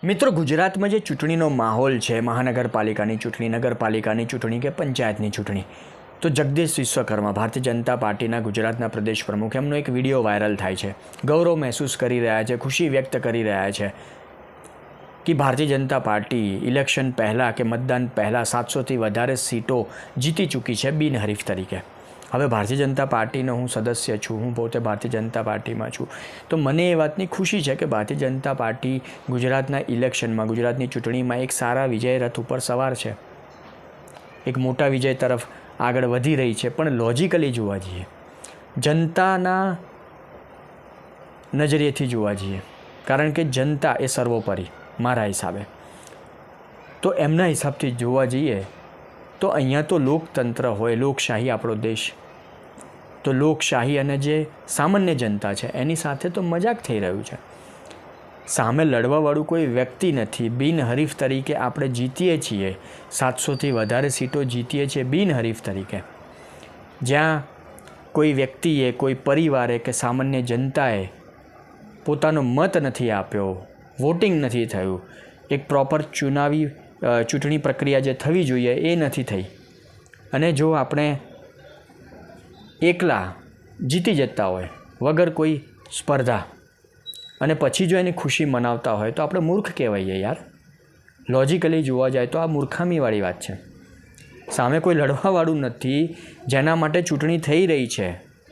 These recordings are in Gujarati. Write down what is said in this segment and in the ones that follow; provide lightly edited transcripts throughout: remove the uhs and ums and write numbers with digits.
મિત્રો, ગુજરાતમાં જે ચૂંટણીનો માહોલ છે, મહાનગરપાલિકાની ચૂંટણી, નગરપાલિકાની ચૂંટણી કે પંચાયતની ચૂંટણી, તો જગદીશ વિશ્વકર્મા, ભારતીય જનતા પાર્ટીના ગુજરાતના પ્રદેશ પ્રમુખ, એમનો એક વિડીયો વાયરલ થાય છે. ગૌરવ મહેસૂસ કરી રહ્યા છે, ખુશી વ્યક્ત કરી રહ્યા છે કે ભારતીય જનતા પાર્ટી ઇલેક્શન પહેલાં કે મતદાન પહેલાં 700થી વધારે સીટો જીતી ચૂકી છે બિનહરીફ તરીકે. હવે ભારતીય જનતા પાર્ટીનો હું સદસ્ય છું, હું પોતે ભારતીય જનતા પાર્ટીમાં છું, તો મને એ વાતની ખુશી છે કે ભારતીય જનતા પાર્ટી ગુજરાતના ઇલેક્શનમાં, ગુજરાતની ચૂંટણીમાં એક સારા વિજય રથ ઉપર સવાર છે, એક મોટા વિજય તરફ આગળ વધી રહી છે. પણ લોજિકલી જોવા જઈએ, જનતાના નજરિયેથી જોવા જઈએ, કારણ કે જનતા એ સર્વોપરી મારા હિસાબે, તો એમના હિસાબથી જોવા જઈએ તો અહીંયા તો લોકતંત્ર હોય, લોકશાહી આપણો દેશ, તો લોકશાહી અને જે સામાન્ય જનતા છે એની સાથે તો મજાક થઈ રહ્યું છે. સામે લડવાવાળું કોઈ વ્યક્તિ નથી. બિનહરીફ તરીકે આપણે જીતીએ છીએ, 700થી વધારે સીટો જીતીએ છીએ બિનહરીફ તરીકે, જ્યાં કોઈ વ્યક્તિએ, કોઈ પરિવારે કે સામાન્ય જનતાએ પોતાનો મત નથી આપ્યો, વોટિંગ નથી થયું, એક પ્રોપર ચૂંટણી પ્રક્રિયા જે થવી જોઈએ એ નથી થઈ, અને જો આપણે એકલા જીતી જતા હોય વગર કોઈ સ્પર્ધા, અને પછી જો એની ખુશી મનાવતા હોય તો આપણે મૂર્ખ કહેવાઈએ યાર. લોજિકલી જોવા જાય તો આ મૂર્ખામીવાળી વાત છે. સામે કોઈ લડવાવાળું નથી, જેના માટે ચૂંટણી થઈ રહી છે,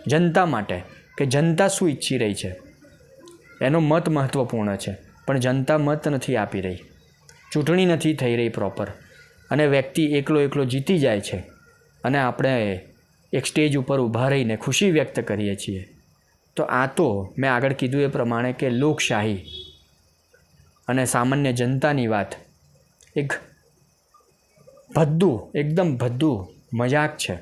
જનતા માટે, કે જનતા શું ઈચ્છી રહી છે એનો મત મહત્ત્વપૂર્ણ છે. પણ જનતા મત નથી આપી રહી, ચૂંટણી નથી થઈ રહી પ્રોપર, અને વ્યક્તિ એકલો જીતી જાય છે, અને આપણે એક સ્ટેજ ઉપર ઊભા રહીને ખુશી વ્યક્ત કરીએ છીએ. તો આ તો મેં આગળ કીધું એ પ્રમાણે કે લોકશાહી અને સામાન્ય જનતાની વાત એક એકદમ ભદ્દું મજાક છે.